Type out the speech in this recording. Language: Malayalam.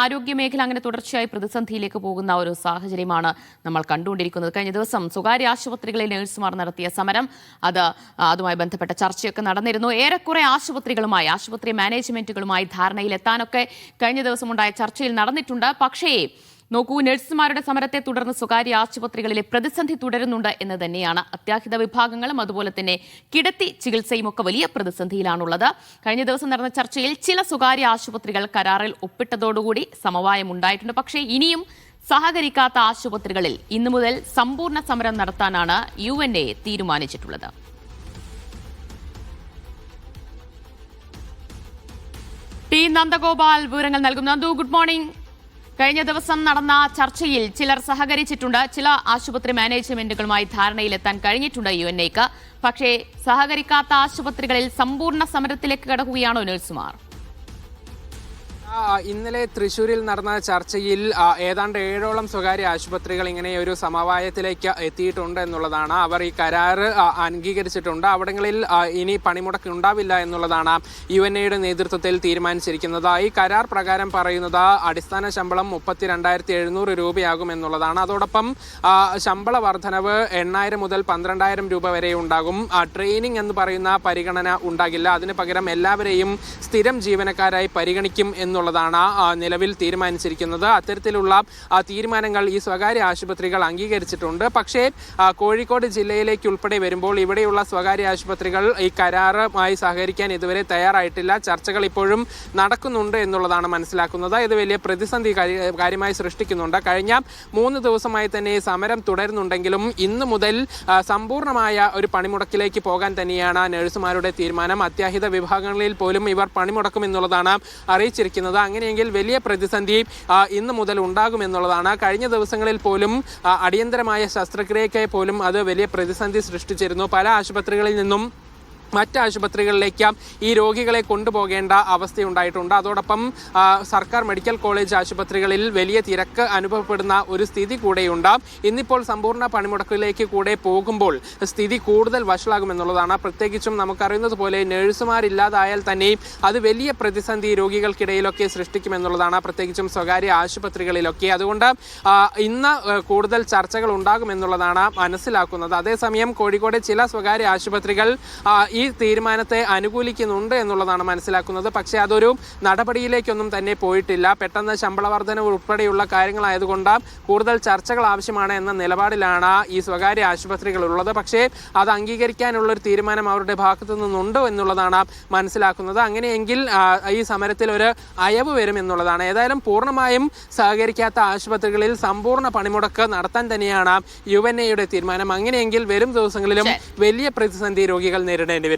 ആരോഗ്യ മേഖല അങ്ങനെ തുടർച്ചയായി പ്രതിസന്ധിയിലേക്ക് പോകുന്ന ഒരു സാഹചര്യമാണ് നമ്മൾ കണ്ടുകൊണ്ടിരിക്കുന്നത്. കഴിഞ്ഞ ദിവസം സ്വകാര്യ ആശുപത്രികളിൽ നഴ്സുമാർ നടത്തിയ സമരം അതുമായി ബന്ധപ്പെട്ട ചർച്ചയൊക്കെ നടന്നിരുന്നു. ഏറെക്കുറെ ആശുപത്രി മാനേജ്മെന്റുകളുമായി ധാരണയിലെത്താനൊക്കെ കഴിഞ്ഞ ദിവസം ഉണ്ടായ ചർച്ചയിൽ നടന്നിട്ടുണ്ട്. പക്ഷേ നോക്കൂ, നഴ്സുമാരുടെ സമരത്തെ തുടർന്ന് സ്വകാര്യ ആശുപത്രികളിലെ പ്രതിസന്ധി തുടരുന്നുണ്ട് എന്ന് തന്നെയാണ്. അത്യാഹിത വിഭാഗങ്ങളും അതുപോലെ തന്നെ കിടത്തി ചികിത്സയും ഒക്കെ വലിയ പ്രതിസന്ധിയിലാണുള്ളത്. കഴിഞ്ഞ ദിവസം നടന്ന ചർച്ചയിൽ ചില സ്വകാര്യ ആശുപത്രികൾ കരാറിൽ ഒപ്പിട്ടതോടുകൂടി സമവായം ഉണ്ടായിട്ടുണ്ട്. പക്ഷേ ഇനിയും സഹകരിക്കാത്ത ആശുപത്രികളിൽ ഇന്നു മുതൽ സമ്പൂർണ്ണ സമരം നടത്താനാണ് UNA തീരുമാനിച്ചിട്ടുള്ളത്. ടി നന്ദഗോപാൽ വിവരങ്ങൾ നൽകും. Nandu, good morning. കഴിഞ്ഞ ദിവസം നടന്ന ചർച്ചയിൽ ചിലർ സഹകരിച്ചിട്ടുണ്ട്. ചില ആശുപത്രി മാനേജ്മെന്റുകളുമായി ധാരണയിലെത്താൻ കഴിഞ്ഞിട്ടുണ്ട് UNAക്ക്. പക്ഷേ സഹകരിക്കാത്ത ആശുപത്രികളിൽ സമ്പൂർണ്ണ സമരത്തിലേക്ക് കടക്കുകയാണോ നഴ്സുമാർ? ഇന്നലെ തൃശ്ശൂരിൽ നടന്ന ചർച്ചയിൽ ഏതാണ്ട് 7ഓളം സ്വകാര്യ ആശുപത്രികൾ ഇങ്ങനെ ഒരു സമവായത്തിലേക്ക് എത്തിയിട്ടുണ്ട് എന്നുള്ളതാണ്. അവർ ഈ കരാറ് അംഗീകരിച്ചിട്ടുണ്ട്. അവിടങ്ങളിൽ ഇനി പണിമുടക്ക് ഉണ്ടാവില്ല എന്നുള്ളതാണ് UNAയുടെ നേതൃത്വത്തിൽ തീരുമാനിച്ചിരിക്കുന്നത്. ഈ കരാർ പ്രകാരം പറയുന്നത് അടിസ്ഥാന ശമ്പളം 32,700 രൂപയാകും എന്നുള്ളതാണ്. അതോടൊപ്പം ശമ്പള വർധനവ് 8,000 മുതൽ 12,000 രൂപ വരെ ഉണ്ടാകും. ട്രെയിനിങ് എന്ന് പറയുന്ന പരിഗണന ഉണ്ടാകില്ല. അതിന് പകരം എല്ലാവരെയും സ്ഥിരം ജീവനക്കാരായി പരിഗണിക്കും എന്നുള്ളതാണ് നിലവിൽ തീരുമാനിച്ചിരിക്കുന്നത്. അത്തരത്തിലുള്ള തീരുമാനങ്ങൾ ഈ സ്വകാര്യ ആശുപത്രികൾ അംഗീകരിച്ചിട്ടുണ്ട്. പക്ഷേ കോഴിക്കോട് ജില്ലയിലേക്ക് ഉൾപ്പെടെ വരുമ്പോൾ ഇവിടെയുള്ള സ്വകാര്യ ആശുപത്രികൾ ഈ കരാറുമായി സഹകരിക്കാൻ ഇതുവരെ തയ്യാറായിട്ടില്ല. ചർച്ചകൾ ഇപ്പോഴും നടക്കുന്നുണ്ട് എന്നുള്ളതാണ് മനസ്സിലാക്കുന്നത്. ഇത് വലിയ പ്രതിസന്ധി കാര്യമായി സൃഷ്ടിക്കുന്നുണ്ട്. കഴിഞ്ഞ 3 ദിവസമായി തന്നെ സമരം തുടരുന്നുണ്ടെങ്കിലും ഇന്നു മുതൽ സമ്പൂർണ്ണമായ ഒരു പണിമുടക്കിലേക്ക് പോകാൻ തന്നെയാണ് നഴ്സുമാരുടെ തീരുമാനം. അത്യാഹിത വിഭാഗങ്ങളിൽ പോലും ഇവർ പണിമുടക്കും എന്നുള്ളതാണ് അറിയിച്ചിരിക്കുന്നത്. അങ്ങനെയെങ്കിൽ വലിയ പ്രതിസന്ധി ഇന്ന് മുതൽ ഉണ്ടാകുമെന്നുള്ളതാണ്. കഴിഞ്ഞ ദിവസങ്ങളിൽ പോലും അടിയന്തരമായ ശസ്ത്രക്രിയയ്ക്കായി പോലും അത് വലിയ പ്രതിസന്ധി സൃഷ്ടിച്ചിരുന്നു. പല ആശുപത്രികളിൽ നിന്നും മറ്റ് ആശുപത്രികളിലേക്ക് ഈ രോഗികളെ കൊണ്ടുപോകേണ്ട അവസ്ഥയുണ്ടായിട്ടുണ്ട്. അതോടൊപ്പം സർക്കാർ മെഡിക്കൽ കോളേജ് ആശുപത്രികളിൽ വലിയ തിരക്ക് അനുഭവപ്പെടുന്ന ഒരു സ്ഥിതി കൂടെയുണ്ട്. ഇന്നിപ്പോൾ സമ്പൂർണ്ണ പണിമുടക്കിലേക്ക് കൂടെ പോകുമ്പോൾ സ്ഥിതി കൂടുതൽ വഷളാകുമെന്നുള്ളതാണ്. പ്രത്യേകിച്ചും നമുക്കറിയുന്നത് പോലെ നഴ്സുമാരില്ലാതായാൽ തന്നെ അത് വലിയ പ്രതിസന്ധി രോഗികൾക്കിടയിലൊക്കെ സൃഷ്ടിക്കുമെന്നുള്ളതാണ്, പ്രത്യേകിച്ചും സ്വകാര്യ ആശുപത്രികളിലൊക്കെ. അതുകൊണ്ട് ഇന്ന് കൂടുതൽ ചർച്ചകൾ ഉണ്ടാകുമെന്നുള്ളതാണ് മനസ്സിലാക്കുന്നത്. അതേസമയം കോഴിക്കോട് ചില സ്വകാര്യ ആശുപത്രികൾ ഈ തീരുമാനത്തെ അനുകൂലിക്കുന്നുണ്ട് എന്നുള്ളതാണ് മനസ്സിലാക്കുന്നത്. പക്ഷേ അതൊരു നടപടിയിലേക്കൊന്നും തന്നെ പോയിട്ടില്ല. പെട്ടെന്ന് ശമ്പള വർധന ഉൾപ്പെടെയുള്ള കാര്യങ്ങളായതുകൊണ്ട് കൂടുതൽ ചർച്ചകൾ ആവശ്യമാണ് എന്ന നിലപാടിലാണ് ഈ സ്വകാര്യ ആശുപത്രികൾ ഉള്ളത്. പക്ഷേ അത് അംഗീകരിക്കാനുള്ളൊരു തീരുമാനം അവരുടെ ഭാഗത്തു നിന്നുണ്ടോ എന്നുള്ളതാണ് മനസ്സിലാക്കുന്നത്. അങ്ങനെയെങ്കിൽ ഈ സമരത്തിൽ ഒരു അയവ് വരും എന്നുള്ളതാണ്. ഏതായാലും പൂർണ്ണമായും സഹകരിക്കാത്ത ആശുപത്രികളിൽ സമ്പൂർണ്ണ പണിമുടക്ക് നടത്താൻ തന്നെയാണ് UNAയുടെ തീരുമാനം. അങ്ങനെയെങ്കിൽ വരും ദിവസങ്ങളിലും വലിയ പ്രതിസന്ധി രോഗികൾ നേരിടേണ്ടി വരും.